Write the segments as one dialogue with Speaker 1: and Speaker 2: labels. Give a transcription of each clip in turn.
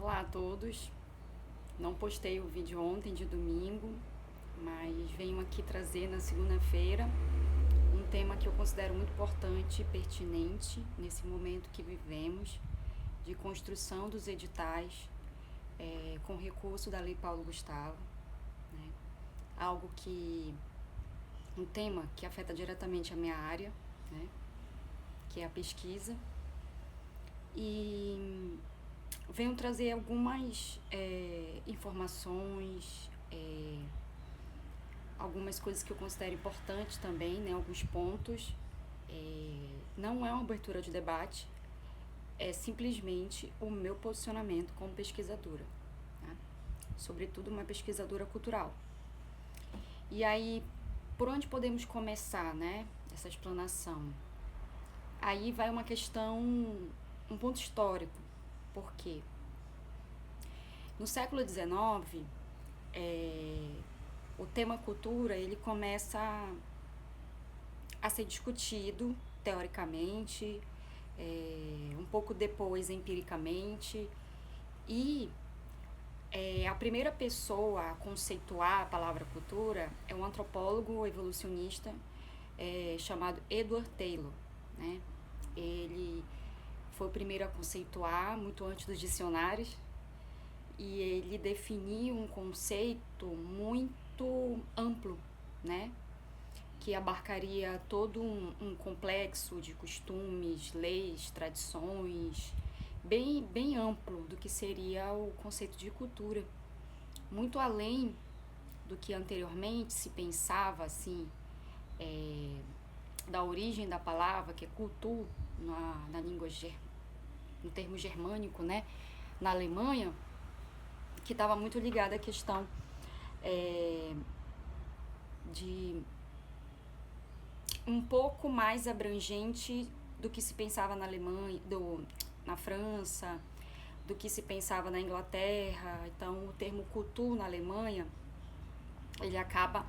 Speaker 1: Olá a todos. Não postei o vídeo ontem de domingo, mas venho aqui trazer na segunda-feira um tema que eu considero muito importante e pertinente nesse momento que vivemos de construção dos editais com recurso da Lei Paulo Gustavo, né? Um tema que afeta diretamente a minha área, né? Que é a pesquisa. E venho trazer algumas informações, algumas coisas que eu considero importantes também, né, alguns pontos. Não é uma abertura de debate, é simplesmente o meu posicionamento como pesquisadora, né? Sobretudo uma pesquisadora cultural. E aí, por onde podemos começar, né, essa explanação? Aí vai uma questão, um ponto histórico. Por quê? No século XIX, o tema cultura ele começa a ser discutido teoricamente, um pouco depois empiricamente, e a primeira pessoa a conceituar a palavra cultura é um antropólogo evolucionista chamado Edward Taylor, né? Ele foi o primeiro a conceituar muito antes dos dicionários, e ele definiu um conceito muito amplo, né? Que abarcaria todo um complexo de costumes, leis, tradições, bem amplo do que seria o conceito de cultura. Muito além do que anteriormente se pensava, assim, da origem da palavra, que é cultur, na língua, no termo germânico, né? Na Alemanha, que estava muito ligada à questão de um pouco mais abrangente do que se pensava na Alemanha, na França, do que se pensava na Inglaterra. Então, o termo cultura na Alemanha, ele acaba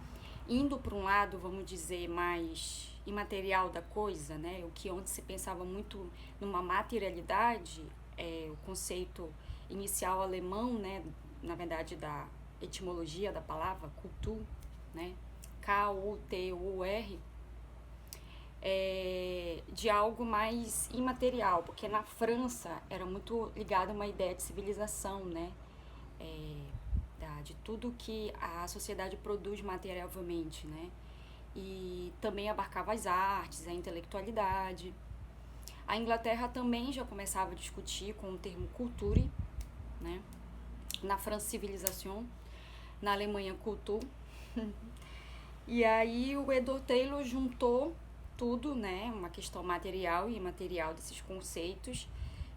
Speaker 1: indo para um lado, vamos dizer, mais imaterial da coisa, né? O que onde se pensava muito numa materialidade, o conceito inicial alemão, né? Na verdade, da etimologia da palavra Kultur, né? K-U-T-U-R, de algo mais imaterial, porque na França era muito ligado a uma ideia de civilização, né? De tudo que a sociedade produz materialmente, né? E também abarcava as artes, a intelectualidade. A Inglaterra também já começava a discutir com o termo culture, né? Na França, civilisation, na Alemanha, culture. E aí o Edward Taylor juntou tudo, né, uma questão material e imaterial desses conceitos,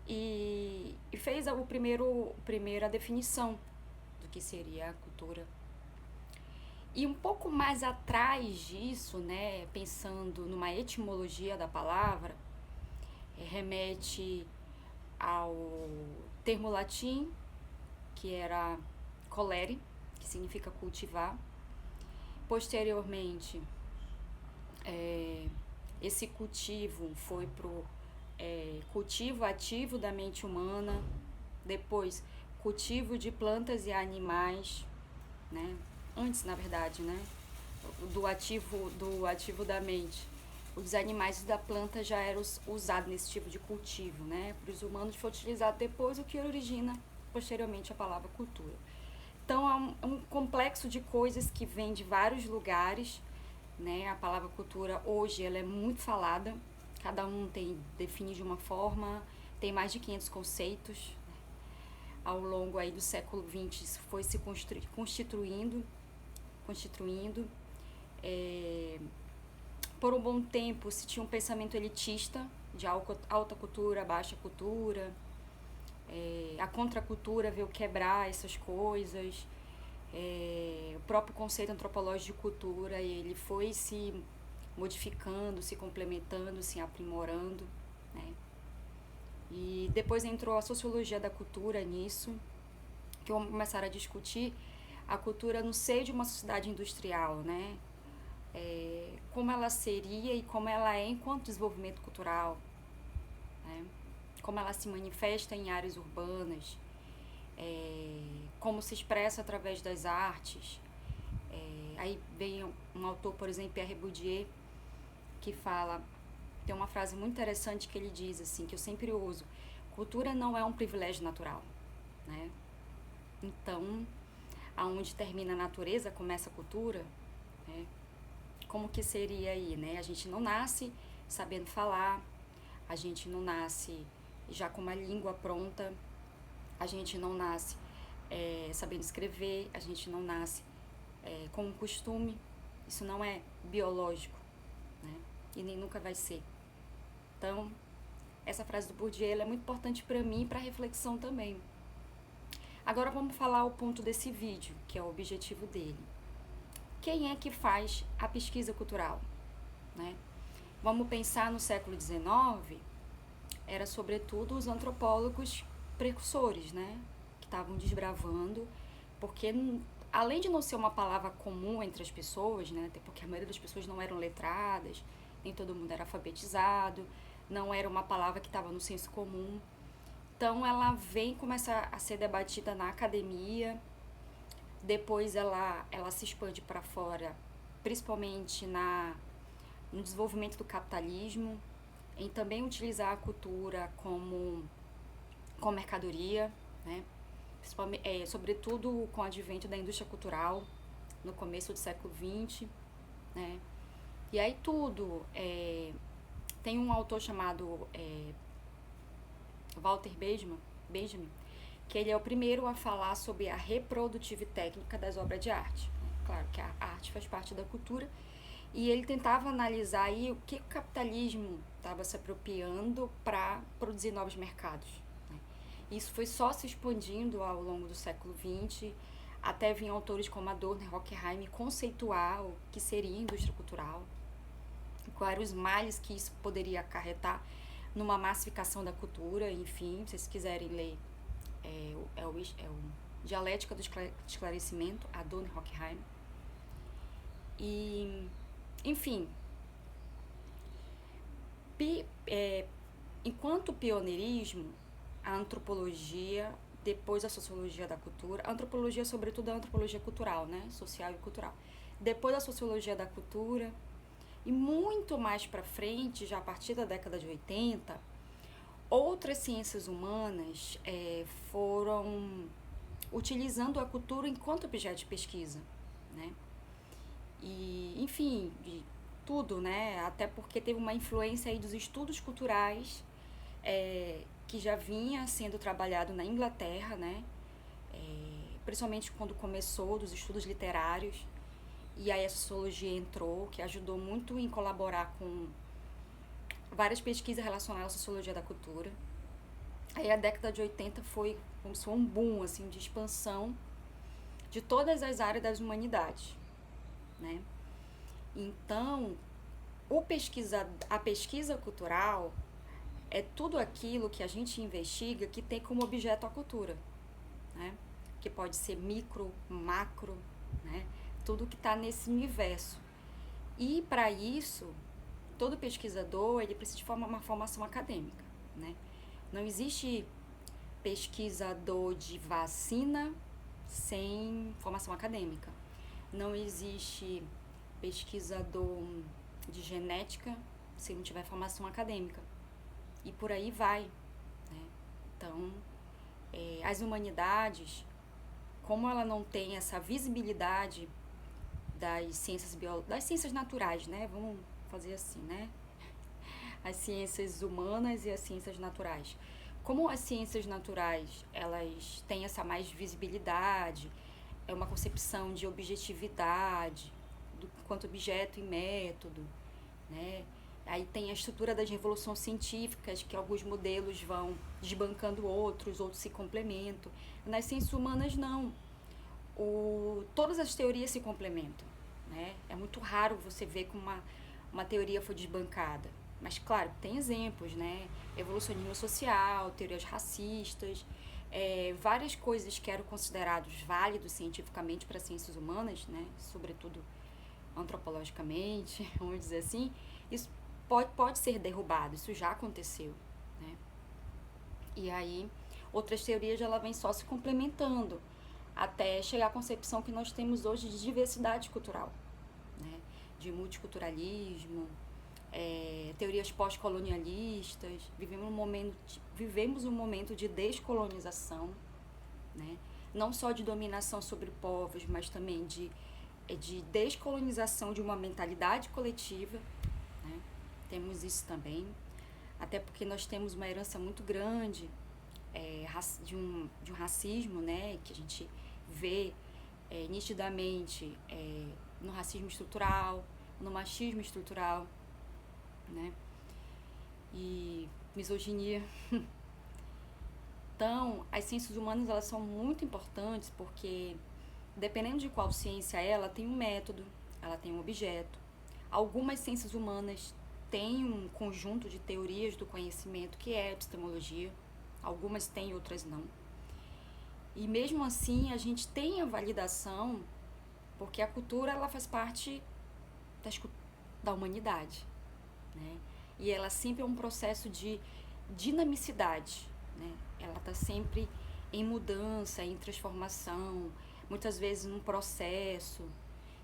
Speaker 1: e fez a primeira definição do que seria a cultura. E um pouco mais atrás disso, né, pensando numa etimologia da palavra, remete ao termo latim, que era colere, que significa cultivar. Posteriormente, esse cultivo foi pro cultivo ativo da mente humana, depois cultivo de plantas e animais, né? Antes, na verdade, né? Do ativo da mente. Os animais da planta já eram usados nesse tipo de cultivo, né? Para os humanos foi utilizado depois, o que origina posteriormente a palavra cultura. Então é um complexo de coisas que vem de vários lugares, né? A palavra cultura hoje ela é muito falada, cada um define de uma forma, tem mais de 500 conceitos. Ao longo aí do século XX foi se constituindo. Por um bom tempo se tinha um pensamento elitista de alta cultura, baixa cultura. A contracultura veio quebrar essas coisas. O próprio conceito antropológico de cultura ele foi se modificando, se complementando, se aprimorando, né? E depois entrou a sociologia da cultura nisso, que vamos começar a discutir a cultura no seio de uma sociedade industrial, né? Como ela seria e como ela é enquanto desenvolvimento cultural, né? Como ela se manifesta em áreas urbanas, como se expressa através das artes. Aí vem um autor, por exemplo, Pierre Bourdieu, que fala, tem uma frase muito interessante que ele diz, assim, que eu sempre uso: cultura não é um privilégio natural, né? Então, aonde termina a natureza, começa a cultura, né? Como que seria aí, né? A gente não nasce sabendo falar, a gente não nasce já com uma língua pronta, a gente não nasce sabendo escrever, a gente não nasce com um costume. Isso não é biológico, né? E nem nunca vai ser. Então, essa frase do Bourdieu ela é muito importante para mim e para reflexão também. Agora vamos falar o ponto desse vídeo, que é o objetivo dele. Quem é que faz a pesquisa cultural, né? Vamos pensar no século XIX, era sobretudo os antropólogos precursores, né? Que estavam desbravando, porque além de não ser uma palavra comum entre as pessoas, né? Até porque a maioria das pessoas não eram letradas, nem todo mundo era alfabetizado, não era uma palavra que estava no senso comum. Então ela vem começar a ser debatida na academia, depois ela se expande para fora, principalmente no desenvolvimento do capitalismo, em também utilizar a cultura como mercadoria, né? Sobretudo com o advento da indústria cultural, no começo do século XX, né? E aí tem um autor chamado Walter Benjamin, que ele é o primeiro a falar sobre a reprodutividade técnica das obras de arte. Claro que a arte faz parte da cultura, e ele tentava analisar aí o que o capitalismo estava se apropriando para produzir novos mercados, né? Isso foi só se expandindo ao longo do século XX, até vir autores como Adorno e Horkheim conceituar o que seria a indústria cultural, quais eram os males que isso poderia acarretar numa massificação da cultura. Enfim, se vocês quiserem ler, é o Dialética do Esclarecimento, Adorno e Horkheim. E, enfim, enquanto pioneirismo, a antropologia, depois a sociologia da cultura, a antropologia, sobretudo, a antropologia cultural, né? Social e cultural. Depois a sociologia da cultura, e muito mais para frente, já a partir da década de 80, outras ciências humanas foram utilizando a cultura enquanto objeto de pesquisa, né? E, enfim, de tudo, né? Até porque teve uma influência aí dos estudos culturais que já vinha sendo trabalhado na Inglaterra, né? Principalmente quando começou, dos estudos literários. E aí a sociologia entrou, que ajudou muito em colaborar com várias pesquisas relacionadas à sociologia da cultura. Aí a década de 80 foi como se fosse um boom, assim, de expansão de todas as áreas das humanidades, né? Então, a pesquisa cultural é tudo aquilo que a gente investiga que tem como objeto a cultura, né? Que pode ser micro, macro, né? Tudo que está nesse universo. E para isso, todo pesquisador ele precisa de uma formação acadêmica, né? Não existe pesquisador de vacina sem formação acadêmica. Não existe pesquisador de genética se não tiver formação acadêmica. E por aí vai, né? Então, as humanidades, como ela não tem essa visibilidade das ciências naturais, né? Vamos fazer assim, né? As ciências humanas e as ciências naturais. Como as ciências naturais, elas têm essa mais visibilidade, é uma concepção de objetividade, quanto objeto e método, né? Aí tem a estrutura das revoluções científicas, que alguns modelos vão desbancando outros se complementam. Nas ciências humanas, não. Todas as teorias se complementam, né? É muito raro você ver que uma teoria foi desbancada. Mas, claro, tem exemplos, né? Evolucionismo social, teorias racistas, várias coisas que eram considerados válidos cientificamente para ciências humanas, né? Sobretudo antropologicamente, vamos dizer assim, isso pode ser derrubado, isso já aconteceu, né? E aí, outras teorias ela vem só se complementando, até chegar à concepção que nós temos hoje de diversidade cultural, né? De multiculturalismo, teorias pós-colonialistas. Vivemos um momento de descolonização, né? Não só de dominação sobre povos, mas também de descolonização de uma mentalidade coletiva, né? Temos isso também, até porque nós temos uma herança muito grande de um racismo, né? Que a gente vê nitidamente no racismo estrutural, no machismo estrutural, né? E misoginia. Então, as ciências humanas, elas são muito importantes porque, dependendo de qual ciência ela tem um método, ela tem um objeto. Algumas ciências humanas têm um conjunto de teorias do conhecimento que é a epistemologia, algumas têm, outras não. E mesmo assim, a gente tem a validação, porque a cultura, ela faz parte da humanidade, né? E ela sempre é um processo de dinamicidade, né? Ela está sempre em mudança, em transformação, muitas vezes num processo.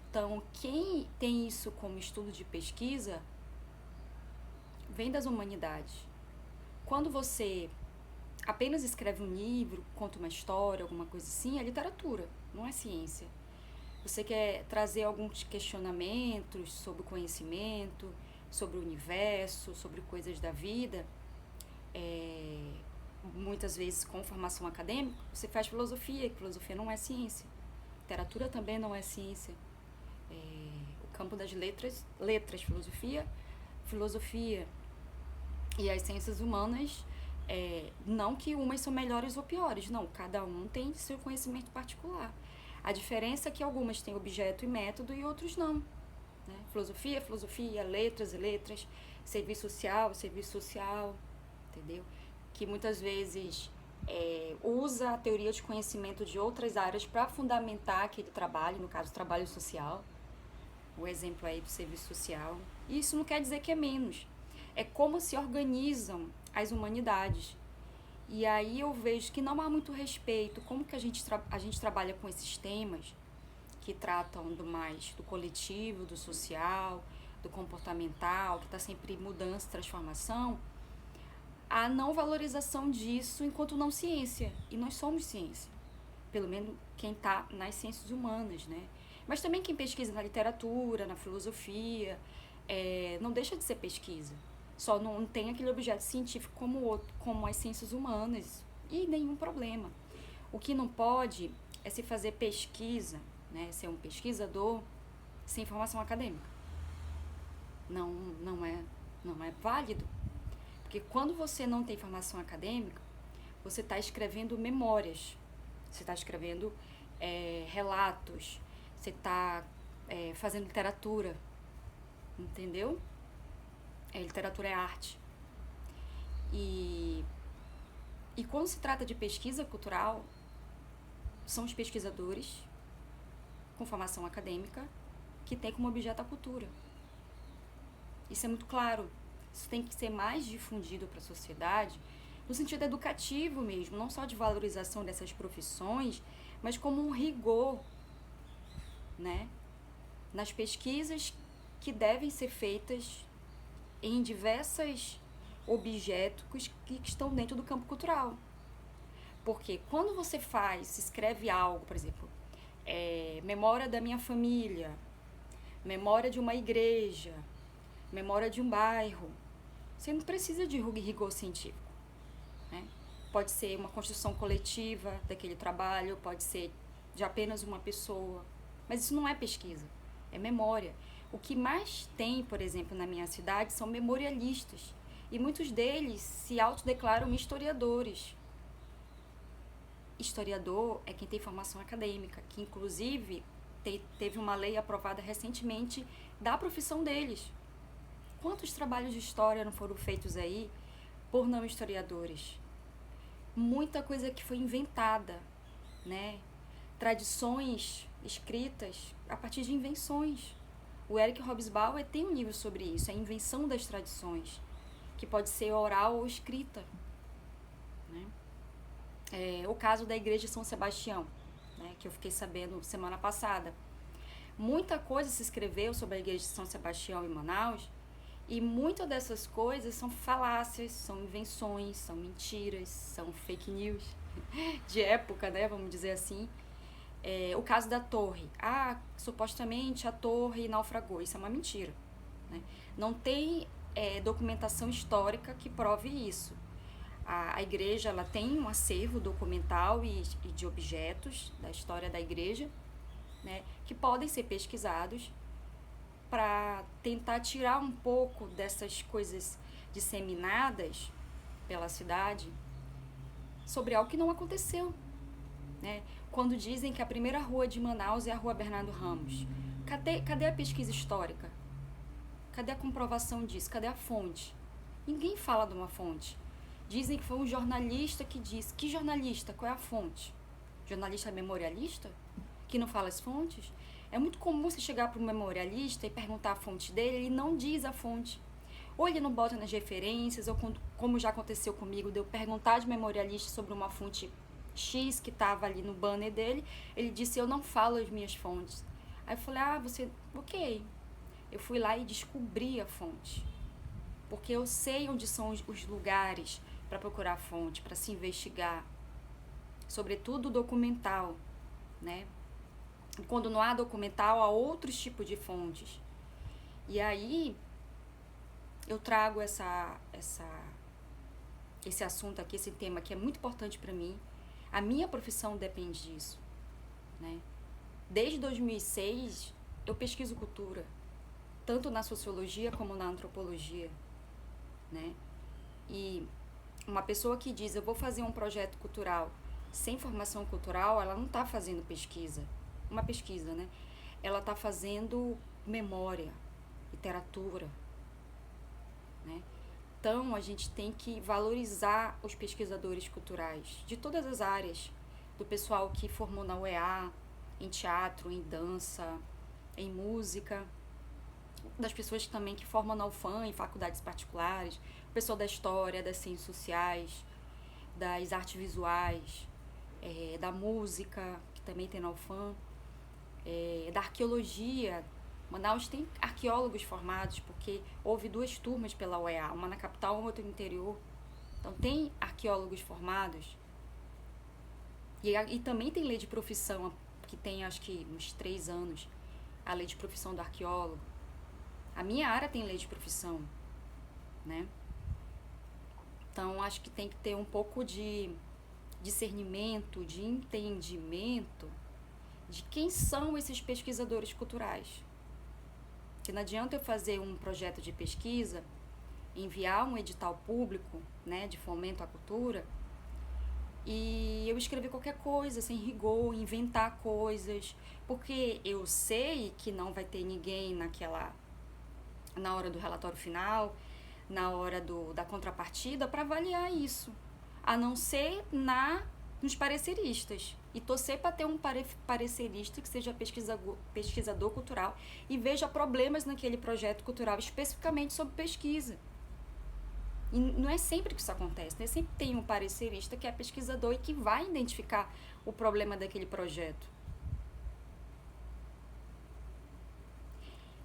Speaker 1: Então, quem tem isso como estudo de pesquisa vem das humanidades. Quando você apenas escreve um livro, conta uma história, alguma coisa assim, é literatura, não é ciência. Você quer trazer alguns questionamentos sobre o conhecimento, sobre o universo, sobre coisas da vida, muitas vezes com formação acadêmica, você faz filosofia, e filosofia não é ciência. Literatura também não é ciência. O campo das letras, filosofia. E as ciências humanas, não que umas são melhores ou piores, não, cada um tem seu conhecimento particular. A diferença é que algumas têm objeto e método e outros não, né? Filosofia, letras, serviço social, entendeu? Que muitas vezes usa a teoria de conhecimento de outras áreas para fundamentar aquele trabalho, no caso, trabalho social, o exemplo aí do serviço social. E isso não quer dizer que é menos, é como se organizam as humanidades. E aí eu vejo que não há muito respeito, como que a gente trabalha com esses temas que tratam do coletivo, do social, do comportamental, que está sempre em mudança, transformação, a não valorização disso enquanto não ciência. E nós somos ciência, pelo menos quem está nas ciências humanas, né? Mas também quem pesquisa na literatura, na filosofia, não deixa de ser pesquisa. Só não tem aquele objeto científico como as ciências humanas, e nenhum problema. O que não pode é se fazer pesquisa, né, ser um pesquisador sem formação acadêmica. Não é válido. Porque quando você não tem formação acadêmica, você está escrevendo memórias, você está escrevendo relatos, você está fazendo literatura, entendeu? Literatura é arte. E quando se trata de pesquisa cultural, são os pesquisadores com formação acadêmica que têm como objeto a cultura. Isso é muito claro. Isso tem que ser mais difundido para a sociedade, no sentido educativo mesmo, não só de valorização dessas profissões, mas como um rigor, né, nas pesquisas que devem ser feitas em diversos objetos que estão dentro do campo cultural. Porque quando você escreve algo, por exemplo, memória da minha família, memória de uma igreja, memória de um bairro, você não precisa de rigor científico, né? Pode ser uma construção coletiva daquele trabalho, pode ser de apenas uma pessoa, mas isso não é pesquisa, é memória. O que mais tem, por exemplo, na minha cidade são memorialistas, e muitos deles se autodeclaram historiadores. Historiador é quem tem formação acadêmica, que inclusive teve uma lei aprovada recentemente da profissão deles. Quantos trabalhos de história não foram feitos aí por não historiadores? Muita coisa que foi inventada, né? Tradições escritas a partir de invenções. O Eric Hobsbawm tem um livro sobre isso, a invenção das tradições, que pode ser oral ou escrita, né? O caso da igreja de São Sebastião, né, que eu fiquei sabendo semana passada. Muita coisa se escreveu sobre a igreja de São Sebastião em Manaus, e muitas dessas coisas são falácias, são invenções, são mentiras, são fake news de época, né, vamos dizer assim. O caso da torre. Supostamente a torre naufragou. Isso é uma mentira, né? Não tem documentação histórica que prove isso. A igreja, ela tem um acervo documental e de objetos da história da igreja, né, que podem ser pesquisados para tentar tirar um pouco dessas coisas disseminadas pela cidade sobre algo que não aconteceu, né? Quando dizem que a primeira rua de Manaus é a Rua Bernardo Ramos, cadê a pesquisa histórica? Cadê a comprovação disso? Cadê a fonte? Ninguém fala de uma fonte. Dizem que foi um jornalista que disse. Que jornalista? Qual é a fonte? Jornalista memorialista? Que não fala as fontes? É muito comum você chegar para um memorialista e perguntar a fonte dele, ele não diz a fonte. Ou ele não bota nas referências, ou como já aconteceu comigo, de eu perguntar de memorialista sobre uma fonte X que estava ali no banner dele, ele disse, eu não falo as minhas fontes. Aí eu falei, ok. Eu fui lá e descobri a fonte. Porque eu sei onde são os lugares para procurar a fonte, para se investigar. Sobretudo documental, né? Quando não há documental, há outros tipos de fontes. E aí, eu trago esse assunto aqui, esse tema que é muito importante para mim. A minha profissão depende disso, né? Desde 2006, eu pesquiso cultura, tanto na sociologia como na antropologia, né? E uma pessoa que diz, eu vou fazer um projeto cultural sem formação cultural, ela não está fazendo uma pesquisa, né? Ela está fazendo memória, literatura, né? Então, a gente tem que valorizar os pesquisadores culturais de todas as áreas, do pessoal que formou na UEA, em teatro, em dança, em música, das pessoas também que formam na UFAM, em faculdades particulares, o pessoal da história, das ciências sociais, das artes visuais, da música, que também tem na UFAM, da arqueologia. Manaus tem arqueólogos formados, porque houve 2 turmas pela UEA, uma na capital e outra no interior. Então tem arqueólogos formados. E também tem lei de profissão, que tem acho que uns 3 anos, a lei de profissão do arqueólogo. A minha área tem lei de profissão, né? Então acho que tem que ter um pouco de discernimento, de entendimento de quem são esses pesquisadores culturais. Que não adianta eu fazer um projeto de pesquisa, enviar um edital público, né, de fomento à cultura, e eu escrever qualquer coisa, sem rigor, inventar coisas, porque eu sei que não vai ter ninguém na hora do relatório final, na hora da contrapartida, para avaliar isso, a não ser nos pareceristas. E torcer para ter um parecerista que seja pesquisador cultural e veja problemas naquele projeto cultural, especificamente sobre pesquisa. E não é sempre que isso acontece, né? Sempre tem um parecerista que é pesquisador e que vai identificar o problema daquele projeto.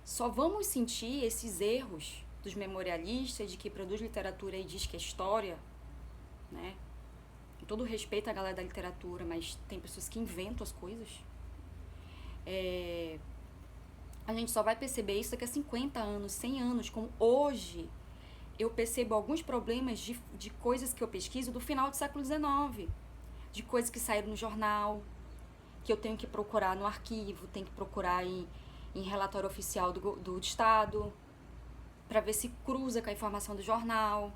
Speaker 1: Só vamos sentir esses erros dos memorialistas, de que produz literatura e diz que é história, né? Com todo respeito à galera da literatura, mas tem pessoas que inventam as coisas. A gente só vai perceber isso daqui a 50 anos, 100 anos, como hoje eu percebo alguns problemas de coisas que eu pesquiso do final do século XIX, de coisas que saíram no jornal, que eu tenho que procurar no arquivo, tenho que procurar em relatório oficial do Estado, para ver se cruza com a informação do jornal.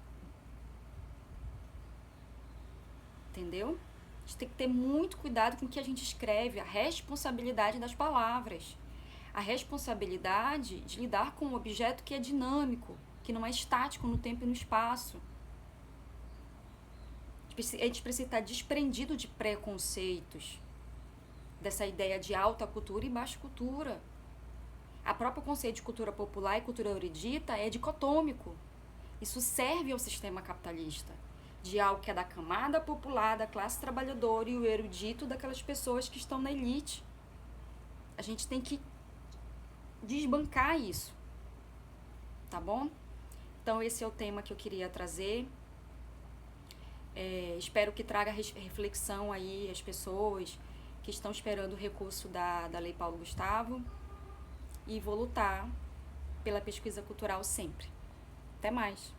Speaker 1: Entendeu? A gente tem que ter muito cuidado com o que a gente escreve, a responsabilidade das palavras, a responsabilidade de lidar com um objeto que é dinâmico, que não é estático no tempo e no espaço. A gente precisa estar desprendido de preconceitos, dessa ideia de alta cultura e baixa cultura. A própria conceito de cultura popular e cultura erudita é dicotômico. Isso serve ao sistema capitalista, de algo que é da camada popular, da classe trabalhadora, e o erudito daquelas pessoas que estão na elite. A gente tem que desbancar isso, tá bom? Então esse é o tema que eu queria trazer. Espero que traga reflexão aí às pessoas que estão esperando o recurso da Lei Paulo Gustavo, e vou lutar pela pesquisa cultural sempre. Até mais!